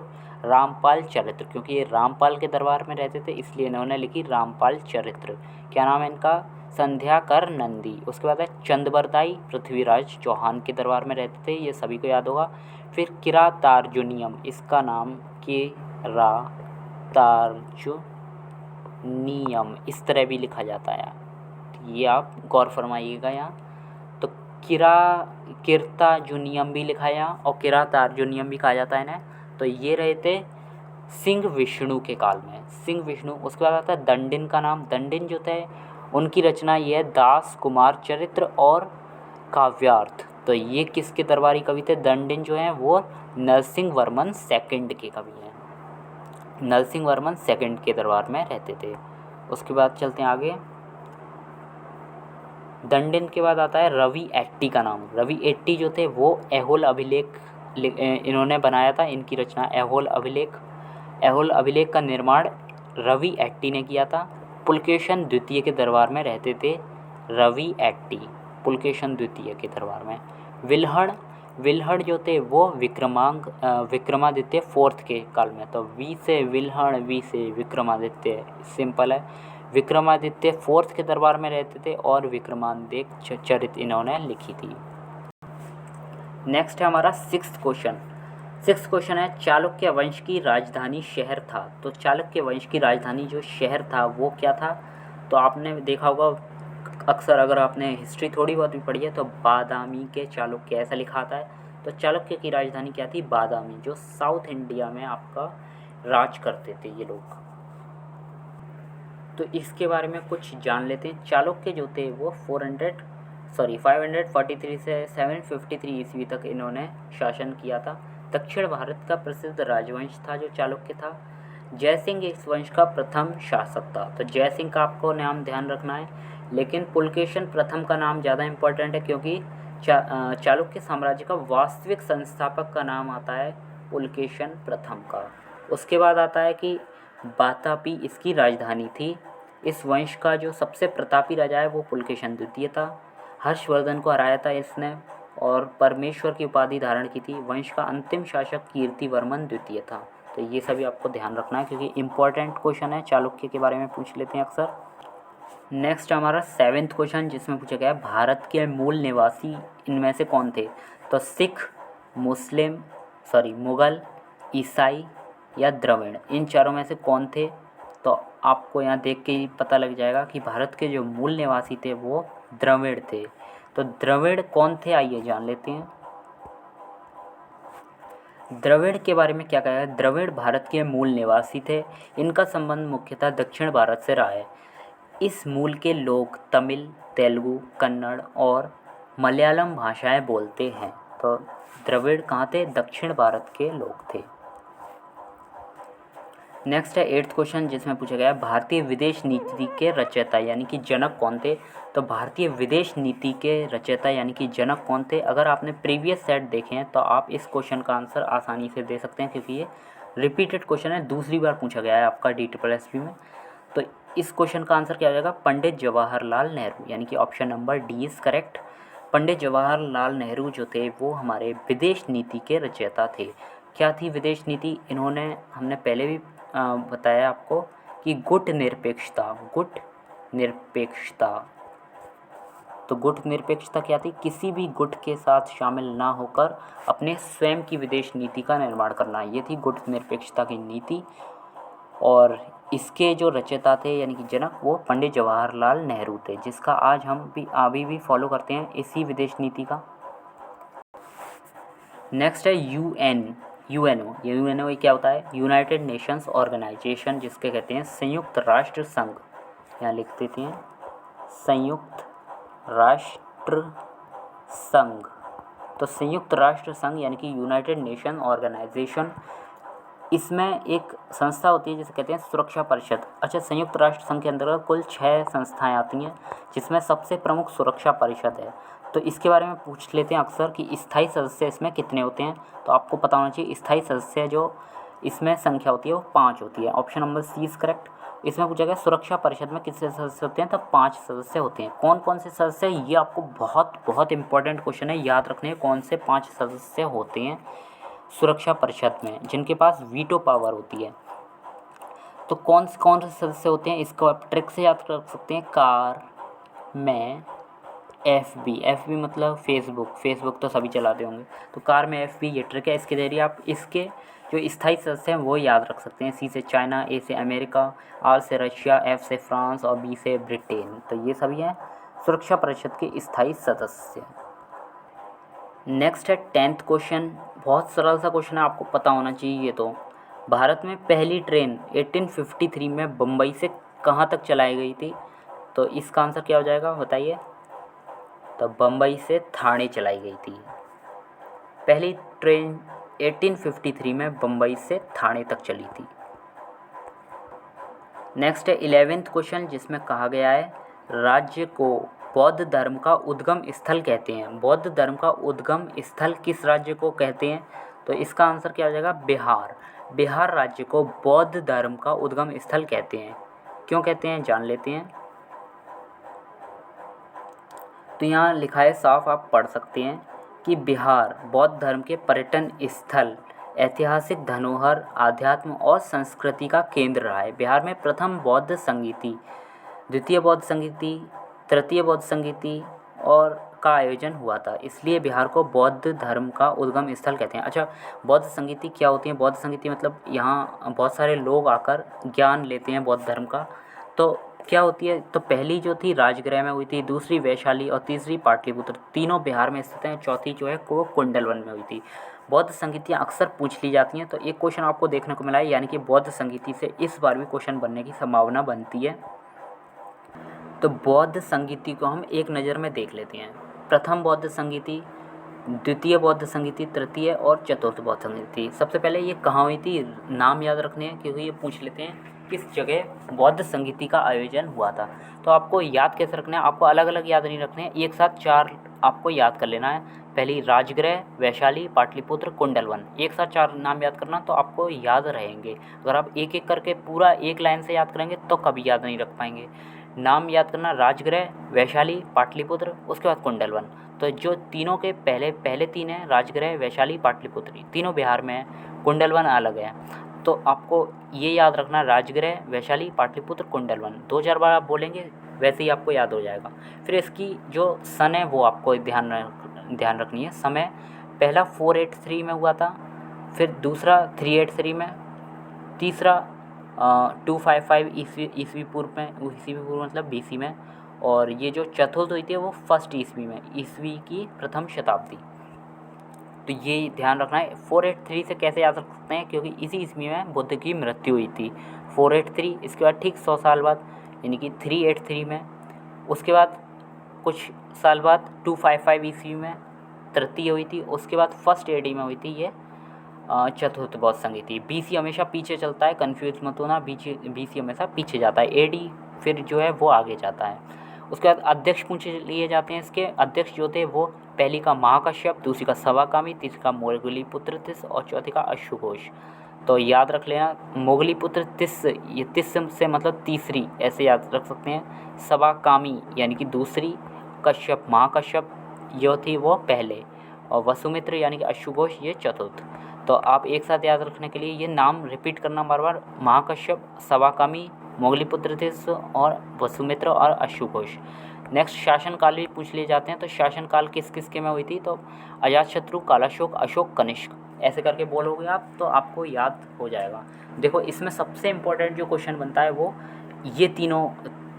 रामपाल चरित्र, क्योंकि ये रामपाल के दरबार में रहते थे इसलिए इन्होंने लिखी रामपाल चरित्र। क्या नाम है इनका? संध्याकर नंदी। उसके बाद है चंदबरदाई पृथ्वीराज चौहान के दरबार में रहते थे, ये सभी को याद होगा। फिर किरातार्जुनियम, इसका नाम किरातार्जुनियम इस तरह भी लिखा जाता है, ये आप गौर फरमाइएगा यहाँ। तो किरतार्जुनियम भी लिखा है यहाँ और किरातार्जुनियम भी कहा जाता है ना। तो ये रहे थे सिंह विष्णु के काल में, सिंह विष्णु। उसके बाद आता है दंडिन का नाम। दंडिन जो थे उनकी रचना ये है दास कुमार चरित्र और काव्यार्थ। तो ये किसके दरबारी कवि थे? दंडिन जो हैं वो नरसिंह वर्मन सेकंड के कवि हैं, नरसिंह वर्मन सेकंड के दरबार में रहते थे। उसके बाद चलते हैं आगे। दंडिन के बाद आता है रवि एट्टी का नाम। रवि एट्टी जो थे वो ऐहोल अभिलेख इन्होंने बनाया था, इनकी रचना ऐहोल अभिलेख। ऐहोल अभिलेख का निर्माण रवि एट्टी ने किया था। पुलकेशन द्वितीय के दरबार में रहते थे रवि एट्टी, पुलकेशन द्वितीय के दरबार में। विल्हड़ जो थे वो विक्रमादित्य फोर्थ के काल में। तो वी से विल्हड़, वी से विक्रमादित्य, सिंपल है। विक्रमादित्य फोर्थ के दरबार में रहते थे और विक्रमादित्य चरित्र इन्होंने लिखी थी। नेक्स्ट है हमारा सिक्स्थ क्वेश्चन। सिक्स्थ क्वेश्चन है चालुक्य वंश की राजधानी शहर था। तो चालुक्य वंश की राजधानी जो शहर था वो क्या था? तो आपने देखा होगा अक्सर, अगर आपने हिस्ट्री थोड़ी बहुत भी पढ़ी है तो बादामी के चालुक्य ऐसा लिखा आता है। तो चालुक्य की राजधानी क्या थी? बादामी, जो साउथ इंडिया में आपका राज करते थे ये लोग। तो इसके बारे में कुछ जान लेते हैं। चालुक्य जो थे वो 543 से 753 ईस्वी तक इन्होंने शासन किया था। दक्षिण भारत का प्रसिद्ध राजवंश था जो चालुक्य था। जयसिंह इस वंश का प्रथम शासक था। तो जयसिंह का आपको नाम ध्यान रखना है, लेकिन पुलकेशन प्रथम का नाम ज़्यादा इम्पोर्टेंट है क्योंकि चालुक्य साम्राज्य का वास्तविक संस्थापक का नाम आता है पुलकेशन प्रथम का। उसके बाद आता है कि वातापी इसकी राजधानी थी। इस वंश का जो सबसे प्रतापी राजा है वो पुलकेशन द्वितीय था। हर्षवर्धन को हराया था इसने और परमेश्वर की उपाधि धारण की थी। वंश का अंतिम शासक कीर्तिवर्मन द्वितीय था। तो ये सभी आपको ध्यान रखना है क्योंकि इम्पोर्टेंट क्वेश्चन है, चालुक्य के बारे में पूछ लेते हैं अक्सर। नेक्स्ट हमारा सेवेंथ क्वेश्चन जिसमें पूछा गया है भारत के मूल निवासी इनमें से कौन थे? तो सिख, मुग़ल, ईसाई या द्रविड़, इन चारों में से कौन थे? तो आपको यहाँ देख के ही पता लग जाएगा कि भारत के जो मूल निवासी थे वो द्रविड़ थे। तो द्रविड़ कौन थे आइए जान लेते हैं। द्रविड़ के बारे में क्या कहा है? द्रविड़ भारत के मूल निवासी थे। इनका संबंध मुख्यतः दक्षिण भारत से रहा है। इस मूल के लोग तमिल, तेलुगु, कन्नड़ और मलयालम भाषाएं बोलते हैं। तो द्रविड़ कहाँ थे? दक्षिण भारत के लोग थे। नेक्स्ट है एट्थ क्वेश्चन जिसमें पूछा गया है भारतीय विदेश नीति के रचयिता यानी कि जनक कौन थे? तो भारतीय विदेश नीति के रचयिता यानी कि जनक कौन थे? अगर आपने प्रीवियस सेट देखे हैं तो आप इस क्वेश्चन का आंसर आसानी से दे सकते हैं क्योंकि ये रिपीटेड क्वेश्चन है, दूसरी बार पूछा गया है आपका DSSB में। तो इस क्वेश्चन का आंसर क्या हो जाएगा? पंडित जवाहरलाल नेहरू, यानी कि option number D is correct. Pandit Jawaharlal Nehru जो थे वो हमारे विदेश नीति के रचयिता थे। क्या थी विदेश नीति? इन्होंने, हमने पहले भी बताया आपको कि गुट निरपेक्षता। तो गुट निरपेक्षता क्या थी? किसी भी गुट के साथ शामिल ना होकर अपने स्वयं की विदेश नीति का निर्माण करना, ये थी गुट निरपेक्षता की नीति। और इसके जो रचयिता थे यानी कि जनक वो पंडित जवाहरलाल नेहरू थे, जिसका आज हम भी अभी भी फॉलो करते हैं इसी विदेश नीति का। नेक्स्ट है यूएनओ। यूएनओ क्या होता है? यूनाइटेड नेशंस ऑर्गेनाइजेशन, जिसके कहते हैं संयुक्त राष्ट्र संघ। यहाँ लिख देते हैं संयुक्त राष्ट्र संघ। तो संयुक्त राष्ट्र संघ यानी कि यूनाइटेड नेशन ऑर्गेनाइजेशन, इसमें एक संस्था होती है जिसे कहते हैं सुरक्षा परिषद। अच्छा, संयुक्त राष्ट्र संघ के अंतर्गत कुल 6 संस्थाएं आती हैं, जिसमें सबसे प्रमुख सुरक्षा परिषद है। तो इसके बारे में पूछ लेते हैं अक्सर कि स्थायी सदस्य इसमें कितने होते हैं। तो आपको पता होना चाहिए स्थायी सदस्य जो इसमें संख्या होती है वो 5 होती है। Option number C is correct. इसमें पूछा गया सुरक्षा परिषद में कितने सदस्य होते हैं, तो 5 सदस्य होते हैं। कौन कौन से सदस्य हैं, ये आपको बहुत बहुत इंपॉर्टेंट क्वेश्चन है, याद रखने हैं कौन से 5 सदस्य होते हैं सुरक्षा परिषद में, जिनके पास वीटो पावर होती है। तो कौन से सदस्य होते हैं, इसको आप ट्रिक से याद कर सकते हैं। कार में FB मतलब फेसबुक तो सभी चलाते होंगे, तो कार में FB ये ट्रिक है। इसके जरिए आप इसके जो स्थायी सदस्य हैं वो याद रख सकते हैं। C से चाइना, A से अमेरिका, R से रशिया, F से फ्रांस और B से ब्रिटेन। तो ये सभी हैं सुरक्षा परिषद के स्थायी सदस्य। नेक्स्ट है 10th क्वेश्चन, बहुत सरल सा क्वेश्चन है, आपको पता होना चाहिए ये तो। भारत में पहली ट्रेन 1853 में बम्बई से कहाँ तक चलाई गई थी, तो इसका आंसर क्या हो जाएगा बताइए। तो बम्बई से ठाणे चलाई गई थी पहली ट्रेन, 1853 में बम्बई से ठाणे तक चली थी। नेक्स्ट है 11th क्वेश्चन, जिसमें कहा गया है राज्य को बौद्ध धर्म का उद्गम स्थल कहते हैं। बौद्ध धर्म का उद्गम स्थल किस राज्य को कहते हैं, तो इसका आंसर क्या हो जाएगा बिहार। बिहार राज्य को बौद्ध धर्म का उद्गम स्थल कहते हैं। क्यों कहते हैं जान लेते हैं। तो यहाँ लिखा है साफ, आप पढ़ सकते हैं कि बिहार बौद्ध धर्म के पर्यटन स्थल, ऐतिहासिक धरोहर, आध्यात्म और संस्कृति का केंद्र रहा है। बिहार में प्रथम बौद्ध संगीति, द्वितीय बौद्ध संगीति, तृतीय बौद्ध संगीति और का आयोजन हुआ था, इसलिए बिहार को बौद्ध धर्म का उद्गम स्थल कहते हैं। अच्छा, बौद्ध संगीति क्या होती है? बौद्ध संगीति मतलब यहाँ बहुत सारे लोग आकर ज्ञान लेते हैं बौद्ध धर्म का। तो क्या होती है, तो पहली जो थी राजगृह में हुई थी, दूसरी वैशाली और तीसरी पाटलिपुत्र, तीनों बिहार में स्थित हैं। चौथी जो है वो कुंडलवन में हुई थी। बौद्ध संगीतियाँ अक्सर पूछ ली जाती हैं, तो एक क्वेश्चन आपको देखने को मिला है, यानी कि बौद्ध संगीति से इस बार भी क्वेश्चन बनने की संभावना बनती है। तो बौद्ध संगीति को हम एक नज़र में देख लेते हैं। प्रथम बौद्ध संगीति, द्वितीय बौद्ध संगीति, तृतीय और चतुर्थ बौद्ध संगीति। सबसे पहले ये कहाँ हुई थी, नाम याद रखने हैं, क्योंकि ये पूछ लेते हैं किस जगह बौद्ध संगीति का आयोजन हुआ था। तो आपको याद कैसे रखना है, आपको अलग अलग याद नहीं रखने हैं, एक साथ 4 आपको याद कर लेना है। पहली राजगृह, वैशाली, पाटलिपुत्र, कुंडलवन, एक साथ 4 नाम याद करना, तो आपको याद रहेंगे। अगर आप एक एक करके पूरा एक लाइन से याद करेंगे तो कभी याद नहीं रख पाएंगे। नाम याद करना, राजगृह, वैशाली, पाटलिपुत्र, उसके बाद कुंडलवन। तो जो तीनों के पहले 3 हैं, राजगृह, वैशाली, पाटलिपुत्र, तीनों बिहार में हैं, कुंडलवन अलग है। तो आपको ये याद रखना, राजगृह, वैशाली, पाटलिपुत्र, कुंडलवन, 2-4 बार आप बोलेंगे वैसे ही आपको याद हो जाएगा। फिर इसकी जो सन है वो आपको ध्यान रखनी है। समय पहला 483 में हुआ था, फिर दूसरा 383 में, तीसरा 255 ईस्वी पूर्व मतलब BC में, और ये जो चतुर्थ हुई थी वो 1st ईस्वी में, ईस्वी की प्रथम शताब्दी। तो ये ध्यान रखना है। 483 से कैसे याद रख सकते हैं, क्योंकि इसी ईस्वी में बुद्ध की मृत्यु हुई थी। 483, इसके बाद ठीक 100 साल बाद यानी कि 383 में, उसके बाद कुछ साल बाद 255 ईस्वी में तृतीय हुई थी, उसके बाद 1st AD में हुई थी ये चतुर्थ बौद्ध संगीति। BC हमेशा पीछे चलता है, कन्फ्यूज मत होना, BC हमेशा पीछे जाता है, AD फिर जो है वो आगे जाता है। उसके बाद अध्यक्ष पूछ लिए जाते हैं। इसके अध्यक्ष जो थे वो पहली का महाकश्यप, दूसरी का सवाकामी, तीसरी का मोगलीपुत्र तिस और चौथी का अश्वघोष। तो याद रख लेना, मोगलीपुत्र तिस, ये तिस से मतलब तीसरी, ऐसे याद रख सकते हैं। सवाकामी यानी कि दूसरी, कश्यप महाकश्यप जो थी वो पहले, और वसुमित्र यानी कि अश्वघोष ये चतुर्थ। तो आप एक साथ याद रखने के लिए ये नाम रिपीट करना बार बार, महाकश्यप, सवाकामी, मोगलीपुत्र तिस और वसुमित्र और अश्वघोष। नेक्स्ट शासनकाल भी पूछ लिए जाते हैं। तो शासनकाल किस किस के में हुई थी, तो अजातशत्रु, कालाशोक, अशोक, कनिष्क। ऐसे करके बोलोगे आप तो आपको याद हो जाएगा। देखो इसमें सबसे इम्पोर्टेंट जो क्वेश्चन बनता है वो ये तीनों,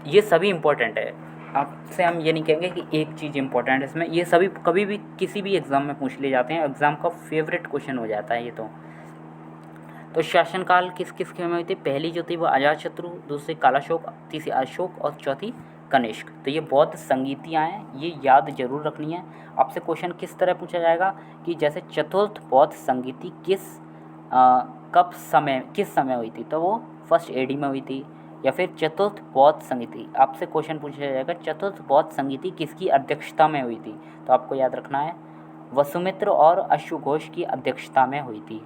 ये सभी इम्पोर्टेंट है। आपसे हम ये नहीं कहेंगे कि एक चीज़ इम्पोर्टेंट है इसमें, ये सभी कभी भी किसी भी एग्ज़ाम में पूछ लिए जाते हैं, एग्ज़ाम का फेवरेट क्वेश्चन हो जाता है ये तो शासनकाल किस किस के में हुई थी? पहली जो थी वो अजातशत्रु, दूसरी कालाशोक, तीसरी अशोक और चौथी कनिष्क। तो ये बौद्ध संगीतियाँ हैं, ये याद जरूर रखनी है। आपसे क्वेश्चन किस तरह पूछा जाएगा कि जैसे चतुर्थ बौद्ध संगीति किस समय हुई थी? तो वो फर्स्ट एडी में हुई थी। या फिर चतुर्थ बौद्ध संगीति, आपसे क्वेश्चन पूछा जाएगा चतुर्थ बौद्ध संगीति किसकी अध्यक्षता में हुई थी? तो आपको याद रखना है वसुमित्र और अश्वघोष की अध्यक्षता में हुई थी।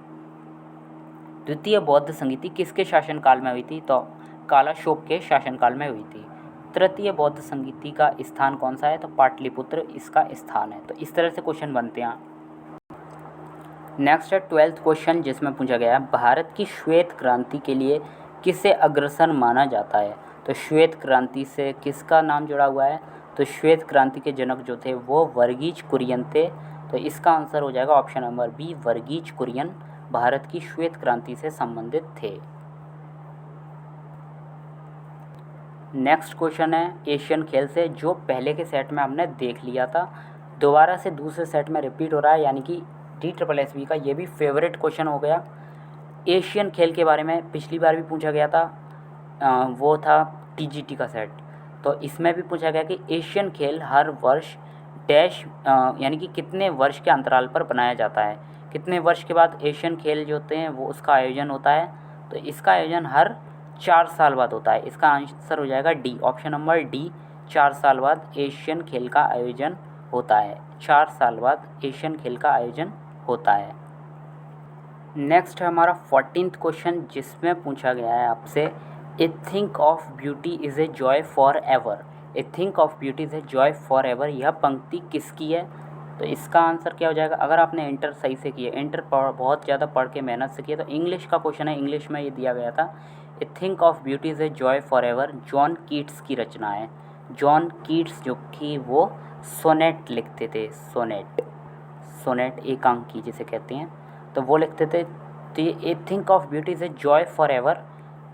द्वितीय बौद्ध संगीति किसके शासनकाल में हुई थी? तो कालाशोक के शासनकाल में हुई थी। तृतीय बौद्ध संगीति का स्थान कौन सा है? तो पाटलिपुत्र इसका स्थान है। तो इस तरह से क्वेश्चन बनते हैं। नेक्स्ट है 12th क्वेश्चन, जिसमें पूछा गया है भारत की श्वेत क्रांति के लिए किसे अग्रसर माना जाता है? तो श्वेत क्रांति से किसका नाम जुड़ा हुआ है? तो श्वेत क्रांति के जनक जो थे वो वर्गीज कुरियन थे। तो इसका आंसर हो जाएगा option number B, Verghese Kurien Bharat की श्वेत क्रांति से संबंधित थे। नेक्स्ट क्वेश्चन है एशियन खेल से, जो पहले के सेट में हमने देख लिया था, दोबारा से दूसरे सेट में रिपीट हो रहा है, यानी कि DSSB का ये भी फेवरेट क्वेश्चन हो गया। एशियन खेल के बारे में पिछली बार भी पूछा गया था, वो था TGT का सेट। तो इसमें भी पूछा गया कि एशियन खेल हर वर्ष डैश यानी कि कितने वर्ष के अंतराल पर बनाया जाता है, कितने वर्ष के बाद एशियन खेल जो होते हैं वो उसका आयोजन होता है? तो इसका आयोजन हर 4 साल बाद होता है। इसका आंसर हो जाएगा डी, ऑप्शन नंबर डी, 4 साल बाद एशियन खेल का आयोजन होता है। 4 साल बाद एशियन खेल का आयोजन होता है। नेक्स्ट है हमारा 14th क्वेश्चन, जिसमें पूछा गया है आपसे a thing of beauty is a joy forever. A thing of beauty is a joy forever, यह पंक्ति किसकी है? तो इसका आंसर क्या हो जाएगा? अगर आपने इंटर सही से किया, इंटर बहुत ज़्यादा पढ़ के मेहनत से किया, तो इंग्लिश का क्वेश्चन है, इंग्लिश में ये दिया गया था a thing of beauty is a joy forever, John Keats की रचना है। जॉन कीट्स जो कि वो सोनेट लिखते थे, सोनेट एकांकी जिसे कहते हैं, तो वो लिखते थे। तो ये a thing of beauty is a joy forever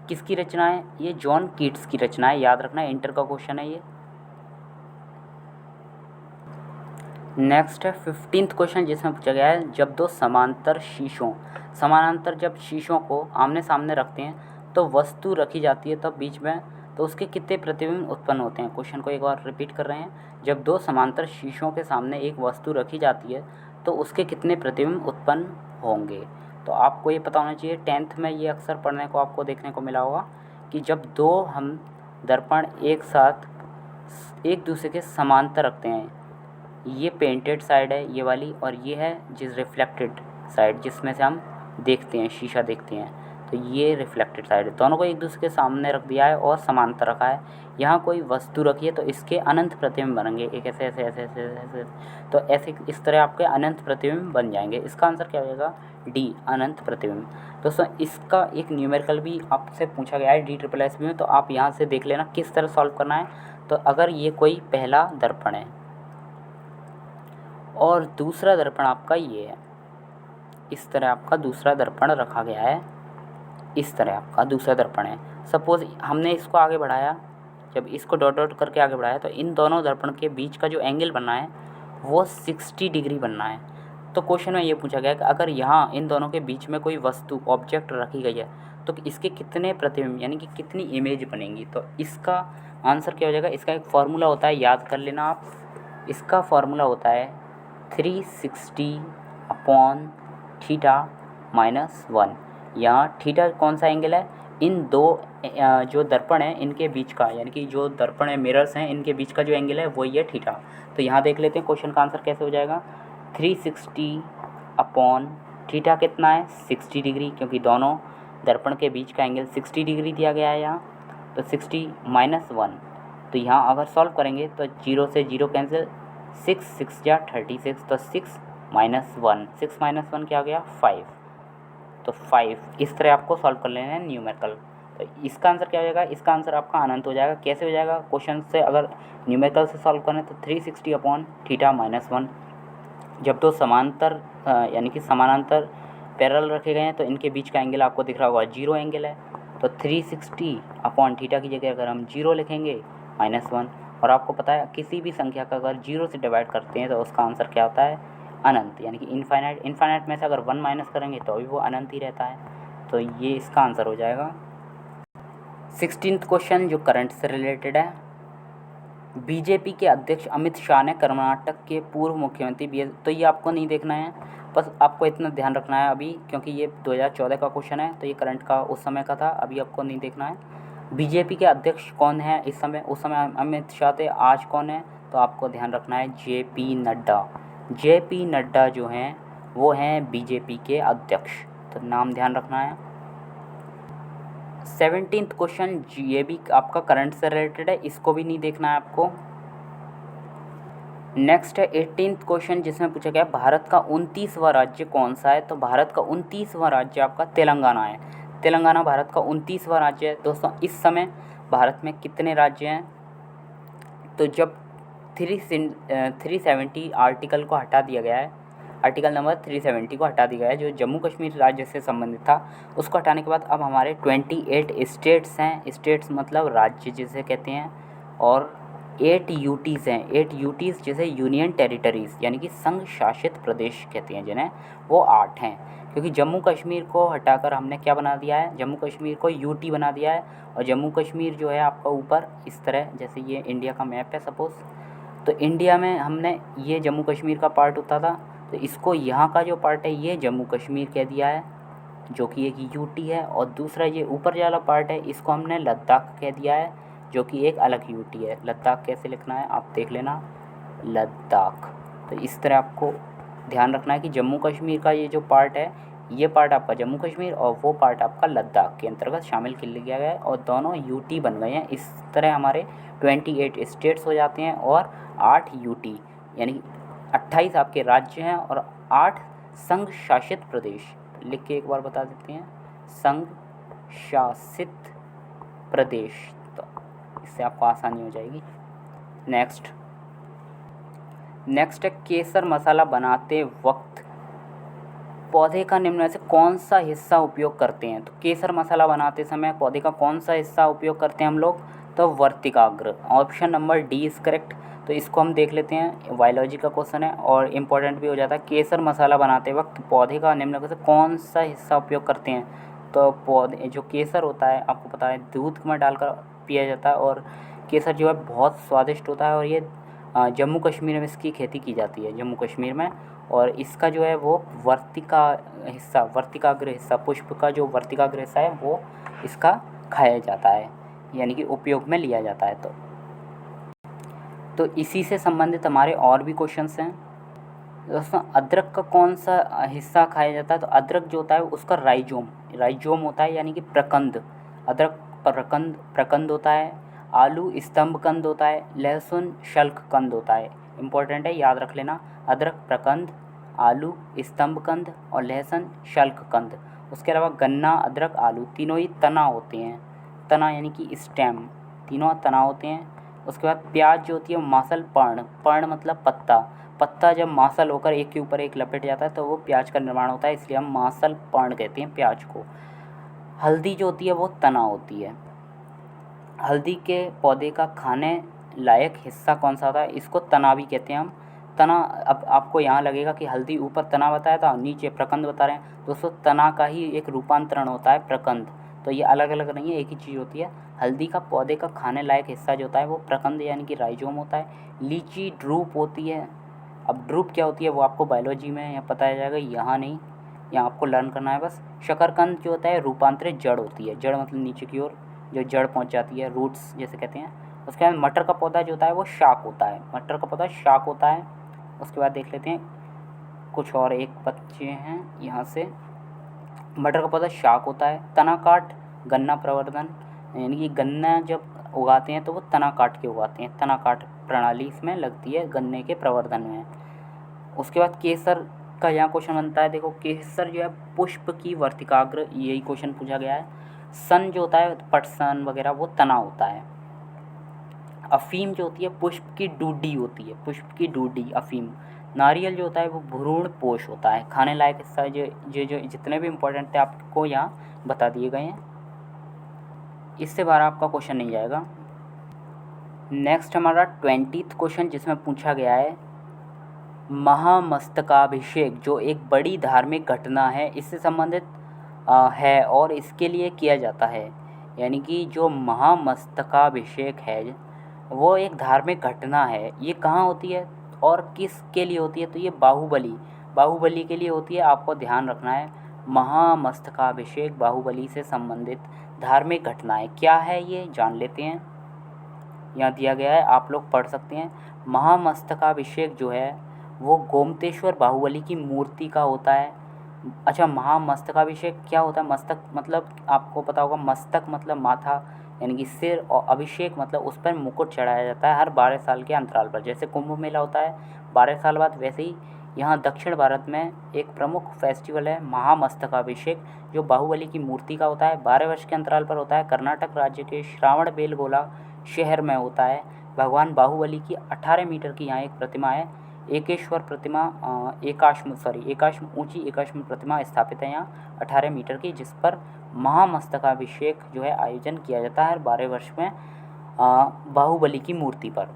किसकी रचना है? ये जॉन कीट्स की रचना है, याद रखना है, इंटर का क्वेश्चन है ये। नेक्स्ट है 15th क्वेश्चन, जिसमें पूछा गया है जब दो समानांतर जब शीशों को आमने सामने रखते हैं तो वस्तु रखी जाती है, तब बीच में तो उसके कितने प्रतिबिंब उत्पन्न होते हैं? क्वेश्चन को एक बार रिपीट कर रहे हैं, जब दो समांतर शीशों के सामने एक वस्तु रखी जाती है तो उसके कितने प्रतिबिंब उत्पन्न होंगे? तो आपको ये पता होना चाहिए, 10th में ये अक्सर पढ़ने को आपको देखने को मिला होगा कि जब दो हम दर्पण एक साथ एक दूसरे के समांतर रखते हैं, ये पेंटेड साइड है ये वाली, और ये है जिस रिफ्लेक्टेड साइड जिसमें से हम देखते हैं, शीशा देखते हैं, तो ये रिफ्लेक्टेड साइड है। दोनों को एक दूसरे के सामने रख दिया है और समांतर रखा है। यहाँ कोई वस्तु रखी है तो इसके अनंत प्रतिबिंब बनेंगे, एक ऐसे ऐसे ऐसे ऐसे ऐसे, तो ऐसे इस तरह आपके अनंत प्रतिबिंब बन जाएंगे। इसका आंसर क्या हो जाएगा? डी, अनंत प्रतिबिंब। दोस्तों इसका एक न्यूमेरिकल भी आपसे पूछा गया है DSSB में, तो आप यहाँ से देख लेना किस तरह सॉल्व करना है। तो अगर ये कोई पहला दर्पण है और दूसरा दर्पण आपका ये है, इस तरह आपका दूसरा दर्पण रखा गया है, इस तरह आपका दूसरा दर्पण है। सपोज़ हमने इसको आगे बढ़ाया, जब इसको डॉट डॉट करके आगे बढ़ाया तो इन दोनों दर्पण के बीच का जो एंगल बनना है वो 60 डिग्री बनना है। तो क्वेश्चन में ये पूछा गया कि अगर यहाँ इन दोनों के बीच में कोई वस्तु ऑब्जेक्ट रखी गई है तो इसके कितने प्रतिबिंब यानी कि कितनी इमेज बनेंगी? तो इसका आंसर क्या हो जाएगा? इसका एक फार्मूला होता है, याद कर लेना आप। इसका फार्मूला होता है 360/θ-1। यहाँ थीटा कौन सा एंगल है? इन दो जो दर्पण है इनके बीच का, यानी कि जो दर्पण है मिरर्स हैं इनके बीच का जो एंगल है वही है थीटा। तो यहाँ देख लेते हैं क्वेश्चन का आंसर कैसे हो जाएगा। 360/θ कितना है? 60 डिग्री, क्योंकि दोनों दर्पण के बीच का एंगल 60 डिग्री दिया गया है यहाँ। तो 60-1, तो यहाँ अगर सॉल्व करेंगे तो 0 से 0 कैंसिल, 6 6 या 36, तो 6 - 1 क्या हो गया? 5। तो 5 इस तरह आपको सॉल्व कर लेना है न्यूमेरिकल। तो इसका आंसर क्या हो जाएगा? इसका आंसर आपका अनंत हो जाएगा। कैसे हो जाएगा? क्वेश्चन से अगर न्यूमेरिकल से सॉल्व करें तो 360/θ-1, जब दो समांतर यानी कि समानांतर पैरेलल रखे गए हैं तो इनके बीच का एंगल आपको दिख रहा होगा 0 एंगल है। तो 360/θ की जगह अगर हम 0 लिखेंगे -1, और आपको पता है किसी भी संख्या का अगर 0 से डिवाइड करते हैं तो उसका आंसर क्या होता है, अनंत, यानी कि इनफाइनाइट। इनफाइनाइट में से अगर 1 माइनस करेंगे तो भी वो अनंत ही रहता है। तो ये इसका आंसर हो जाएगा। 16th क्वेश्चन जो करंट से रिलेटेड है। बीजेपी के अध्यक्ष अमित शाह ने कर्नाटक के पूर्व मुख्यमंत्री तो ये आपको नहीं देखना है, बस आपको इतना ध्यान रखना है अभी, क्योंकि ये 2014 का क्वेश्चन है तो ये करंट का उस समय का था, अभी आपको नहीं देखना है। बीजेपी के अध्यक्ष कौन है इस समय, उस समय अमित शाह थे, आज कौन है, तो आपको ध्यान रखना है JP नड्डा। JP नड्डा जो हैं वो हैं बीजेपी के अध्यक्ष, तो नाम ध्यान रखना है। 17th क्वेश्चन ये भी आपका करंट से रिलेटेड है, इसको भी नहीं देखना है आपको। नेक्स्ट है 18th क्वेश्चन जिसमें पूछा गया भारत का 29वां राज्य कौन सा है, तो भारत का 29वां राज्य आपका तेलंगाना है। तेलंगाना भारत का 29वां राज्य है। दोस्तों इस समय भारत में कितने राज्य हैं, तो जब 370 आर्टिकल को हटा दिया गया है, आर्टिकल नंबर 370 को हटा दिया गया है जो जम्मू कश्मीर राज्य से संबंधित था, उसको हटाने के बाद अब हमारे 28 स्टेट्स हैं, स्टेट्स मतलब राज्य जिसे कहते हैं, और 8 यूटीज़ हैं। 8 यूटीज़ जैसे यूनियन टेरिटरीज़ यानी कि संघ शासित प्रदेश कहते हैं जिन्हें, वो 8 हैं, क्योंकि जम्मू कश्मीर को हटाकर हमने क्या बना दिया है, जम्मू कश्मीर को यूटी बना दिया है। और जम्मू कश्मीर जो है आपका ऊपर इस तरह, जैसे ये इंडिया का मैप है सपोज़, तो इंडिया में हमने ये जम्मू कश्मीर का पार्ट होता था, तो इसको यहाँ का जो पार्ट है ये जम्मू कश्मीर कह दिया है जो कि एक यूटी है, और दूसरा ये ऊपर वाला पार्ट है इसको हमने लद्दाख कह दिया है जो कि एक अलग यूटी है। लद्दाख कैसे लिखना है आप देख लेना, लद्दाख। तो इस तरह आपको ध्यान रखना है कि जम्मू कश्मीर का ये जो पार्ट है, ये पार्ट आपका जम्मू कश्मीर और वो पार्ट आपका लद्दाख के अंतर्गत शामिल कर लिया गया है, और दोनों यूटी बन गए हैं। इस तरह हमारे 28 स्टेट्स हो जाते हैं और 8 यूटी, यानी 28 आपके राज्य हैं और 8 संघ शासित प्रदेश। लिख के एक बार बता देते हैं, संघ शासित प्रदेश, तो इससे आपको आसानी हो जाएगी। नेक्स्ट है केसर मसाला बनाते वक्त पौधे का निम्न में से कौन सा हिस्सा उपयोग करते हैं, तो केसर मसाला बनाते समय पौधे का कौन सा हिस्सा उपयोग करते हैं हम लोग, तो वर्तिकाग्र। Option number D is correct. तो इसको हम देख लेते हैं, बायोलॉजी का क्वेश्चन है और इम्पोर्टेंट भी हो जाता है। केसर मसाला बनाते वक्त पौधे का निम्न में से कौन सा हिस्सा उपयोग करते हैं, तो पौधे जो केसर होता है आपको पता है दूध में डालकर पिया जाता है, और केसर जो है बहुत स्वादिष्ट होता है, और ये जम्मू कश्मीर में इसकी खेती की जाती है, जम्मू कश्मीर में। और इसका जो है वो वर्तिकाग्र हिस्सा, पुष्प का जो वर्तिकाग्र हिस्सा है वो इसका खाया जाता है, यानी कि उपयोग में लिया जाता है। तो इसी से संबंधित हमारे और भी क्वेश्चंस हैं। दोस्तों अदरक का कौन सा हिस्सा खाया जाता है, तो अदरक जो होता है उसका राइजोम होता है, यानी कि प्रकंद। अदरक प्रकंद होता है, आलू स्तंभकंद होता है, लहसुन शल्ककंद होता है। इम्पोर्टेंट है, याद रख लेना, अदरक प्रकंद, आलू स्तंभकंद और लहसुन शल्ककंद। उसके अलावा गन्ना, अदरक, आलू तीनों ही तना होते हैं, तना यानी कि स्टेम, तीनों तना होते हैं। उसके बाद प्याज जो होती है मासल पर्ण मतलब पत्ता जब मासल होकर एक के ऊपर एक लपेट जाता है तो वो प्याज का निर्माण होता है, इसलिए हम मासल पर्ण कहते हैं प्याज को। हल्दी जो होती है वो तना होती है। हल्दी के पौधे का खाने लायक हिस्सा कौन सा होता है, इसको तना भी कहते हैं हम। तना, अब आपको यहाँ लगेगा कि हल्दी ऊपर तना बताया था नीचे प्रकंद बता रहे हैं, दोस्तों तना का ही एक रूपांतरण होता है प्रकंद, तो ये अलग अलग नहीं है, एक ही चीज़ होती है। हल्दी का पौधे का खाने लायक हिस्सा जो होता है वो प्रकंद यानी कि राइजोम होता है। लीची ड्रूप होती है। अब ड्रूप क्या होती है वो आपको बायोलॉजी में यहाँ बताया जाएगा, यहाँ नहीं, यहाँ आपको लर्न करना है बस। शकरकंद जो होता है रूपांतरित जड़ होती है, जड़ मतलब नीचे की ओर जो जड़ पहुँच जाती है, रूट्स जैसे कहते हैं। उसके बाद मटर का पौधा जो होता है वो शाक होता है, मटर का पौधा शाक होता है। उसके बाद देख लेते हैं कुछ और एक बच्चे हैं यहाँ से। मटर का पौधा शाक होता है। तना काट गन्ना प्रवर्धन, यानी कि गन्ना जब उगाते हैं तो वो तना काट के उगाते हैं, तना काट प्रणाली इसमें लगती है गन्ने के प्रवर्धन में। उसके बाद केसर का यहाँ क्वेश्चन बनता है, देखो केसर जो है पुष्प की वर्तिकाग्र, यही क्वेश्चन पूछा गया है। सन जो होता है पटसन वगैरह वो तना होता है। अफीम जो होती है पुष्प की डूडी होती है, पुष्प की डूडी अफीम, नारियल जो होता है वो भ्रूण पोष होता है। खाने लायक हिस्सा जो जितने भी इम्पोर्टेंट थे आपको यहाँ बता दिए गए हैं, इससे बाहर आपका क्वेश्चन नहीं जाएगा। नेक्स्ट हमारा 20th क्वेश्चन जिसमें पूछा गया है महामस्तकाभिषेक जो एक बड़ी धार्मिक घटना है इससे संबंधित है और इसके लिए किया जाता है। यानी कि जो महामस्तकाभिषेक है वो एक धार्मिक घटना है, ये कहाँ होती है और किसके लिए होती है? तो ये बाहुबली के लिए होती है। आपको ध्यान रखना है, महामस्तकाभिषेक बाहुबली से संबंधित धार्मिक घटनाएं क्या है ये जान लेते हैं। यहाँ दिया गया है, आप लोग पढ़ सकते हैं। महामस्तकाभिषेक जो है वो गोमतेश्वर बाहुबली की मूर्ति का होता है। अच्छा, महामस्तकाभिषेक क्या होता है? मस्तक मतलब आपको पता होगा, मस्तक मतलब माथा यानी कि सिर, और अभिषेक मतलब उस पर मुकुट चढ़ाया जाता है हर 12 साल के अंतराल पर। जैसे कुंभ मेला होता है 12 साल बाद, वैसे ही यहाँ दक्षिण भारत में एक प्रमुख फेस्टिवल है महामस्तकाभिषेक जो बाहुबली की मूर्ति का होता है। 12 वर्ष के अंतराल पर होता है। कर्नाटक राज्य के श्रावणबेलगोला शहर में होता है। भगवान बाहुबली की 18 मीटर की यहाँ एक प्रतिमा है। एकेश्वर प्रतिमा एकाश्म ऊंची एकाश्म प्रतिमा स्थापित है यहाँ 18 मीटर की, जिस पर महामस्तकाभिषेक जो है आयोजन किया जाता है हर 12 वर्ष में बाहुबली की मूर्ति पर।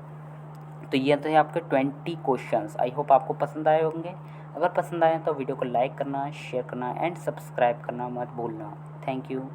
तो ये तो है आपके 20 क्वेश्चंस। आई होप आपको पसंद आए होंगे। अगर पसंद आए तो वीडियो को लाइक करना, शेयर करना एंड सब्सक्राइब करना मत भूलना। Thank you.